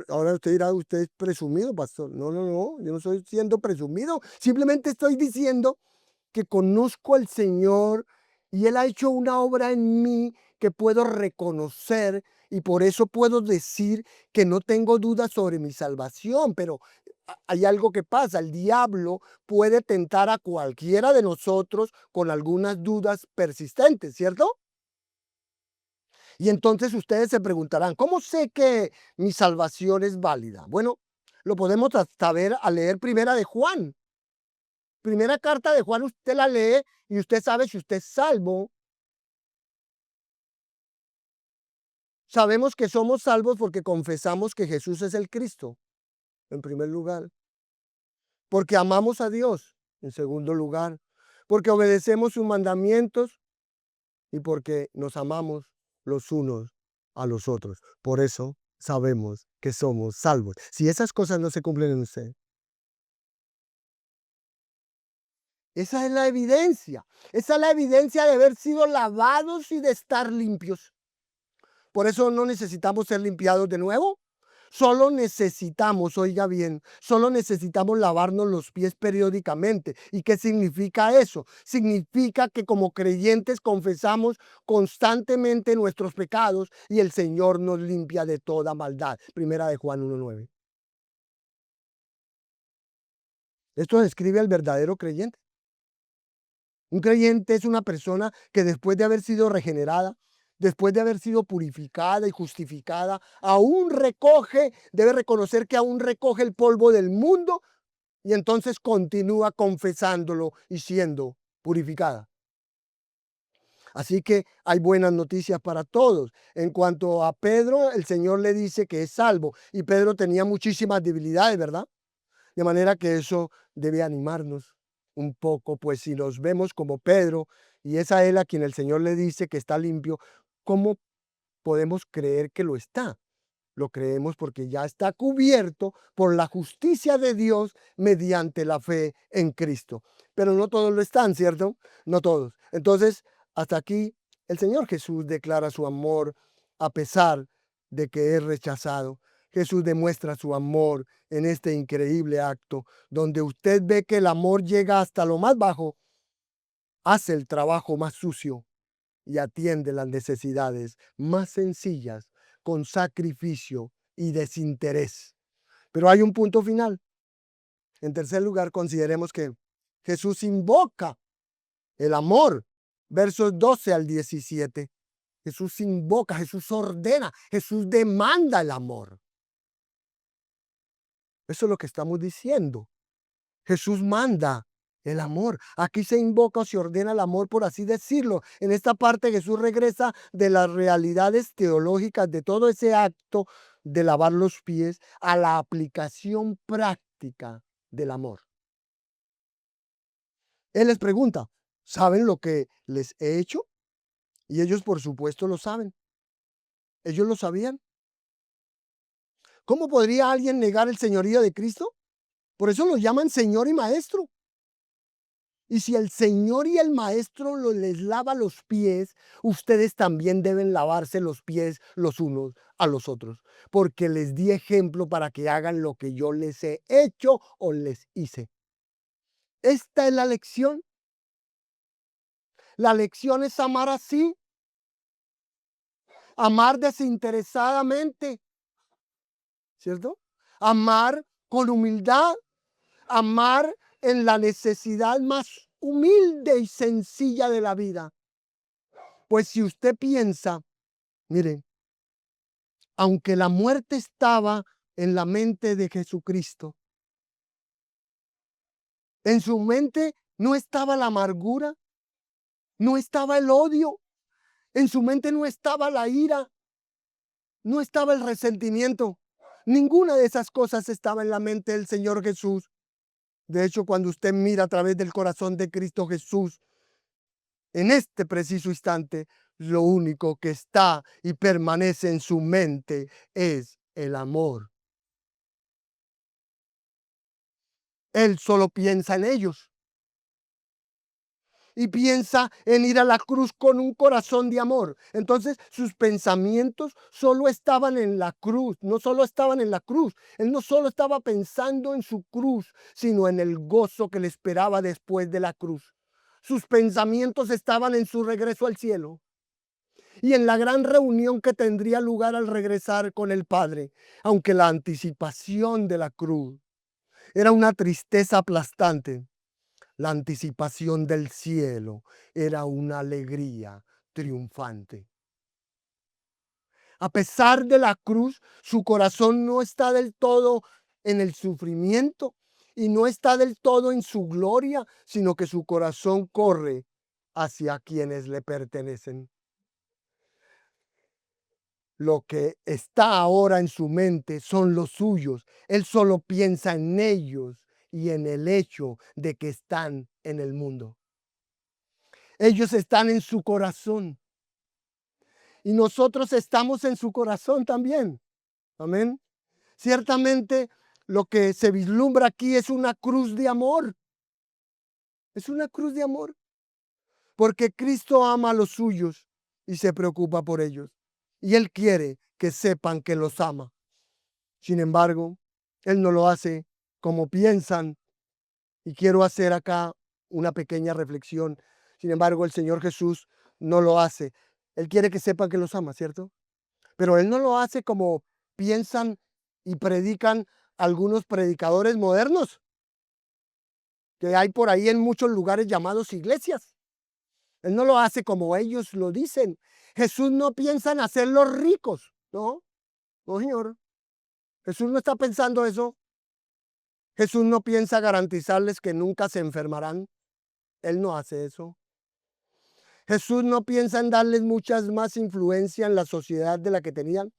Ahora usted dirá, usted es presumido, pastor. No, no, no, yo no estoy siendo presumido. Simplemente estoy diciendo que conozco al Señor y Él ha hecho una obra en mí que puedo reconocer y por eso puedo decir que no tengo dudas sobre mi salvación, pero hay algo que pasa, el diablo puede tentar a cualquiera de nosotros con algunas dudas persistentes, ¿cierto? Y entonces ustedes se preguntarán, ¿cómo sé que mi salvación es válida? Bueno, lo podemos saber al leer Primera de Juan. Primera carta de Juan, usted la lee y usted sabe si usted es salvo. Sabemos que somos salvos porque confesamos que Jesús es el Cristo, en primer lugar. Porque amamos a Dios, en segundo lugar. Porque obedecemos sus mandamientos y porque nos amamos los unos a los otros. Por eso sabemos que somos salvos. Si esas cosas no se cumplen en usted, esa es la evidencia. Esa es la evidencia de haber sido lavados y de estar limpios. Por eso no necesitamos ser limpiados de nuevo. Solo necesitamos, oiga bien, solo necesitamos lavarnos los pies periódicamente. ¿Y qué significa eso? Significa que como creyentes confesamos constantemente nuestros pecados y el Señor nos limpia de toda maldad. Primera de Juan 1:9. Esto describe al verdadero creyente. Un creyente es una persona que después de haber sido regenerada, después de haber sido purificada y justificada, aún recoge, debe reconocer que aún recoge el polvo del mundo y entonces continúa confesándolo y siendo purificada. Así que hay buenas noticias para todos. En cuanto a Pedro, el Señor le dice que es salvo y Pedro tenía muchísimas debilidades, ¿verdad? De manera que eso debe animarnos un poco, pues si nos vemos como Pedro y es a él a quien el Señor le dice que está limpio, ¿cómo podemos creer que lo está? Lo creemos porque ya está cubierto por la justicia de Dios mediante la fe en Cristo. Pero no todos lo están, ¿cierto? No todos. Entonces, hasta aquí el Señor Jesús declara su amor a pesar de que es rechazado. Jesús demuestra su amor en este increíble acto, donde usted ve que el amor llega hasta lo más bajo, hace el trabajo más sucio y atiende las necesidades más sencillas con sacrificio y desinterés. Pero hay un punto final. En tercer lugar, consideremos que Jesús invoca el amor. Versos 12 al 17. Jesús invoca, Jesús ordena, Jesús demanda el amor. Eso es lo que estamos diciendo. Jesús manda el amor. Aquí se invoca o se ordena el amor, por así decirlo. En esta parte Jesús regresa de las realidades teológicas de todo ese acto de lavar los pies a la aplicación práctica del amor. Él les pregunta, ¿saben lo que les he hecho? Y ellos por supuesto lo saben. Ellos lo sabían. ¿Cómo podría alguien negar el señorío de Cristo? Por eso lo llaman Señor y Maestro. Y si el Señor y el Maestro les lava los pies, ustedes también deben lavarse los pies los unos a los otros, porque les di ejemplo para que hagan lo que yo les he hecho o les hice. Esta es la lección. La lección es amar así, amar desinteresadamente, ¿cierto? Amar con humildad, amar en la necesidad más humilde y sencilla de la vida. Pues si usted piensa, mire, aunque la muerte estaba en la mente de Jesucristo, en su mente no estaba la amargura, no estaba el odio, en su mente no estaba la ira, no estaba el resentimiento. Ninguna de esas cosas estaba en la mente del Señor Jesús. De hecho, cuando usted mira a través del corazón de Cristo Jesús, en este preciso instante, lo único que está y permanece en su mente es el amor. Él solo piensa en ellos y piensa en ir a la cruz con un corazón de amor. Entonces sus pensamientos solo estaban en la cruz, no solo estaban en la cruz. Él no solo estaba pensando en su cruz, sino en el gozo que le esperaba después de la cruz. Sus pensamientos estaban en su regreso al cielo y en la gran reunión que tendría lugar al regresar con el Padre, aunque la anticipación de la cruz era una tristeza aplastante. La anticipación del cielo era una alegría triunfante. A pesar de la cruz, su corazón no está del todo en el sufrimiento y no está del todo en su gloria, sino que su corazón corre hacia quienes le pertenecen. Lo que está ahora en su mente son los suyos. Él solo piensa en ellos y en el hecho de que están en el mundo. Ellos están en su corazón y nosotros estamos en su corazón también. Amén. Ciertamente lo que se vislumbra aquí es una cruz de amor. Es una cruz de amor. Porque Cristo ama a los suyos y se preocupa por ellos. Y Él quiere que sepan que los ama. Sin embargo, Él no lo hace como piensan. Y quiero hacer acá una pequeña reflexión. Sin embargo, el Señor Jesús no lo hace. Él quiere que sepan que los ama, ¿cierto? Pero Él no lo hace como piensan y predican algunos predicadores modernos que hay por ahí en muchos lugares llamados iglesias. Él no lo hace como ellos lo dicen. Jesús no piensa en hacerlos ricos, ¿no? No, Señor. Jesús no está pensando eso. Jesús no piensa garantizarles que nunca se enfermarán. Él no hace eso. Jesús no piensa en darles muchas más influencia en la sociedad de la que tenían.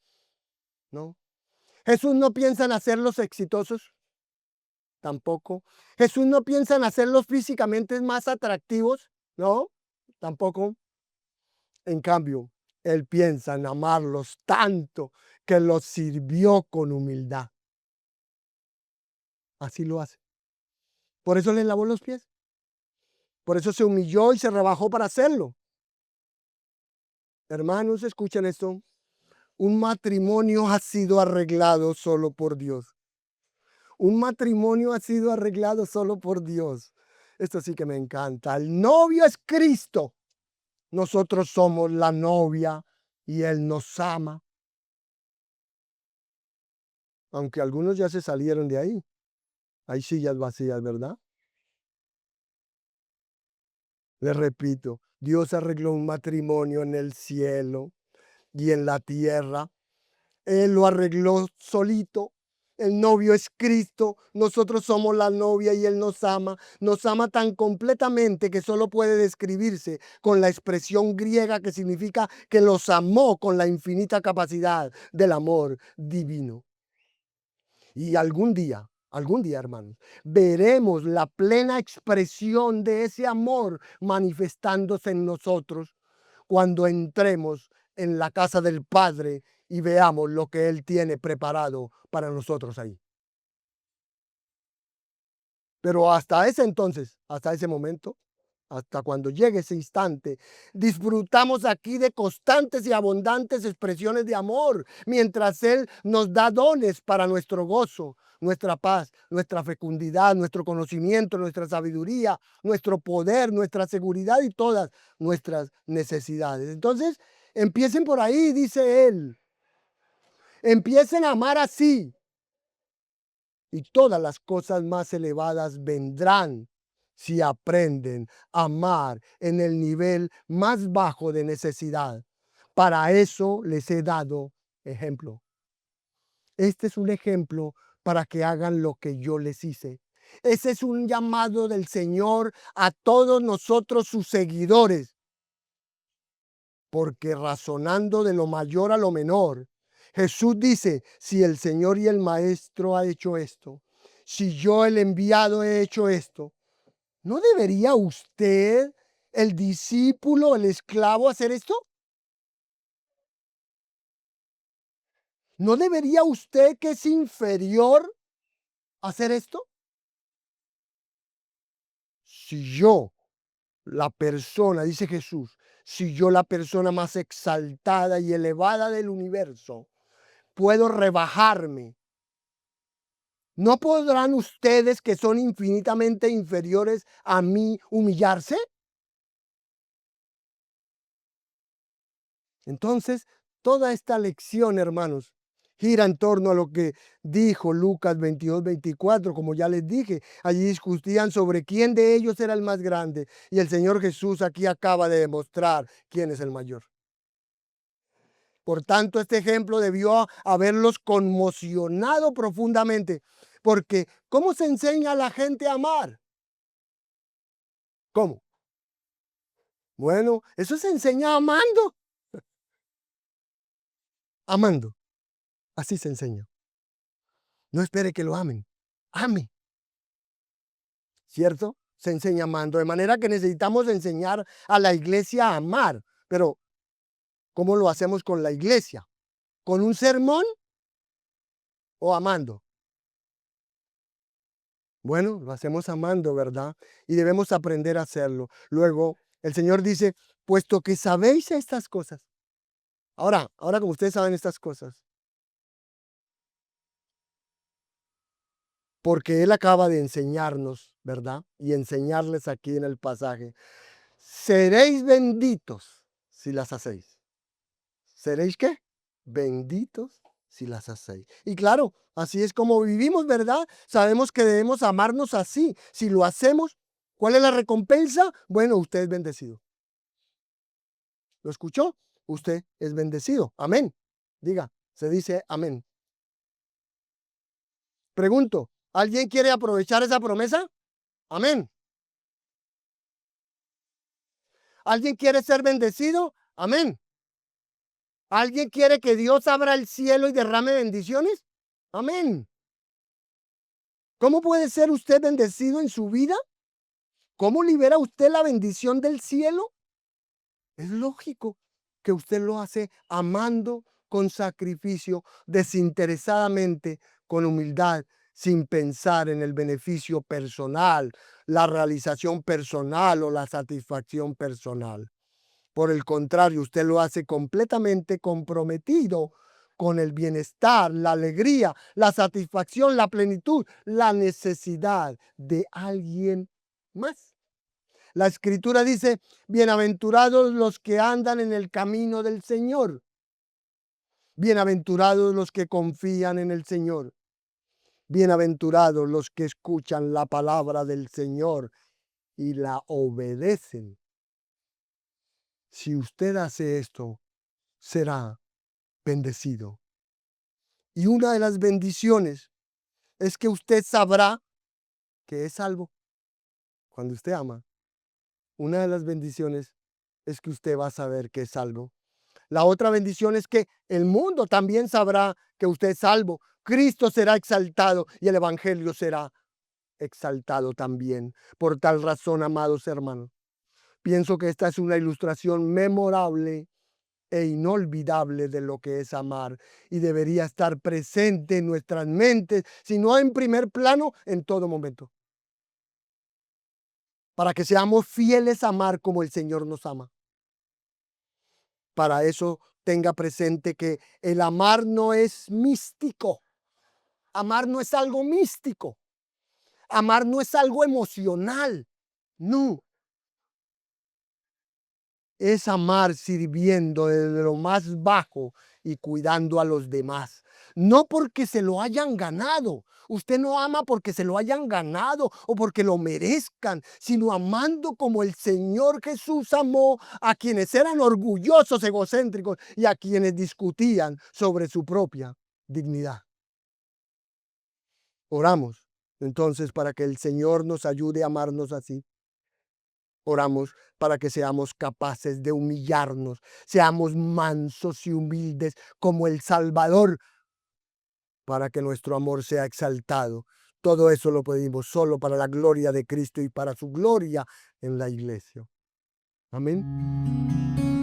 No. Jesús no piensa en hacerlos exitosos. Tampoco. Jesús no piensa en hacerlos físicamente más atractivos. No. Tampoco. En cambio, Él piensa en amarlos tanto que los sirvió con humildad. Así lo hace. Por eso les lavó los pies. Por eso se humilló y se rebajó para hacerlo. Hermanos, escuchen esto. Un matrimonio ha sido arreglado solo por Dios. Un matrimonio ha sido arreglado solo por Dios. Esto sí que me encanta. El novio es Cristo. Nosotros somos la novia y Él nos ama. Aunque algunos ya se salieron de ahí. Hay sillas vacías, ¿verdad? Les repito, Dios arregló un matrimonio en el cielo y en la tierra. Él lo arregló solito El novio es Cristo, nosotros somos la novia y Él nos ama tan completamente que solo puede describirse con la expresión griega que significa que los amó con la infinita capacidad del amor divino. Y algún día, hermanos, veremos la plena expresión de ese amor manifestándose en nosotros cuando entremos en la casa del Padre y veamos lo que Él tiene preparado para nosotros ahí. Pero hasta ese entonces, hasta ese momento, hasta cuando llegue ese instante, disfrutamos aquí de constantes y abundantes expresiones de amor, mientras Él nos da dones para nuestro gozo, nuestra paz, nuestra fecundidad, nuestro conocimiento, nuestra sabiduría, nuestro poder, nuestra seguridad y todas nuestras necesidades. Entonces, empiecen por ahí, dice Él. Empiecen a amar así y todas las cosas más elevadas vendrán si aprenden a amar en el nivel más bajo de necesidad. Para eso les he dado ejemplo. Este es un ejemplo para que hagan lo que yo les hice. Ese es un llamado del Señor a todos nosotros, sus seguidores, porque razonando de lo mayor a lo menor, Jesús dice, si el Señor y el Maestro ha hecho esto, si yo el enviado he hecho esto, ¿no debería usted, el discípulo, el esclavo, hacer esto? ¿No debería usted, que es inferior, hacer esto? Si yo, la persona, dice Jesús, si yo, la persona más exaltada y elevada del universo, puedo rebajarme, ¿no podrán ustedes, que son infinitamente inferiores a mí, humillarse? Entonces, toda esta lección, hermanos, gira en torno a lo que dijo Lucas 22-24, como ya les dije. Allí discutían sobre quién de ellos era el más grande. Y el Señor Jesús aquí acaba de demostrar quién es el mayor. Por tanto, este ejemplo debió haberlos conmocionado profundamente. Porque, ¿cómo se enseña a la gente a amar? ¿Cómo? Bueno, eso se enseña amando. Amando. Así se enseña. No espere que lo amen. Ame. ¿Cierto? Se enseña amando. De manera que necesitamos enseñar a la iglesia a amar. Pero, ¿cómo lo hacemos con la iglesia? ¿Con un sermón o amando? Bueno, lo hacemos amando, ¿verdad? Y debemos aprender a hacerlo. Luego, el Señor dice, puesto que sabéis estas cosas. Ahora como ustedes saben estas cosas, porque Él acaba de enseñarnos, ¿verdad? Y enseñarles aquí en el pasaje. Seréis benditos si las hacéis. ¿Seréis qué? Benditos si las hacéis. Y claro, así es como vivimos, ¿verdad? Sabemos que debemos amarnos así. Si lo hacemos, ¿cuál es la recompensa? Bueno, usted es bendecido. ¿Lo escuchó? Usted es bendecido. Amén. Diga, se dice amén. Pregunto, ¿alguien quiere aprovechar esa promesa? Amén. ¿Alguien quiere ser bendecido? Amén. ¿Alguien quiere que Dios abra el cielo y derrame bendiciones? Amén. ¿Cómo puede ser usted bendecido en su vida? ¿Cómo libera usted la bendición del cielo? Es lógico que usted lo hace amando con sacrificio, desinteresadamente, con humildad, sin pensar en el beneficio personal, la realización personal o la satisfacción personal. Por el contrario, usted lo hace completamente comprometido con el bienestar, la alegría, la satisfacción, la plenitud, la necesidad de alguien más. La escritura dice, bienaventurados los que andan en el camino del Señor. Bienaventurados los que confían en el Señor. Bienaventurados los que escuchan la palabra del Señor y la obedecen. Si usted hace esto, será bendecido. Y una de las bendiciones es que usted sabrá que es salvo cuando usted ama. Una de las bendiciones es que usted va a saber que es salvo. La otra bendición es que el mundo también sabrá que usted es salvo. Cristo será exaltado y el evangelio será exaltado también. Por tal razón, amados hermanos, pienso que esta es una ilustración memorable e inolvidable de lo que es amar y debería estar presente en nuestras mentes, si no en primer plano, en todo momento, para que seamos fieles a amar como el Señor nos ama. Para eso tenga presente que el amar no es místico, amar no es algo místico, amar no es algo emocional, no, es amar sirviendo desde lo más bajo y cuidando a los demás. No porque se lo hayan ganado. Usted no ama porque se lo hayan ganado o porque lo merezcan, sino amando como el Señor Jesús amó a quienes eran orgullosos, egocéntricos y a quienes discutían sobre su propia dignidad. Oramos entonces para que el Señor nos ayude a amarnos así. Oramos para que seamos capaces de humillarnos, seamos mansos y humildes como el Salvador, para que nuestro amor sea exaltado. Todo eso lo pedimos solo para la gloria de Cristo y para su gloria en la iglesia. Amén.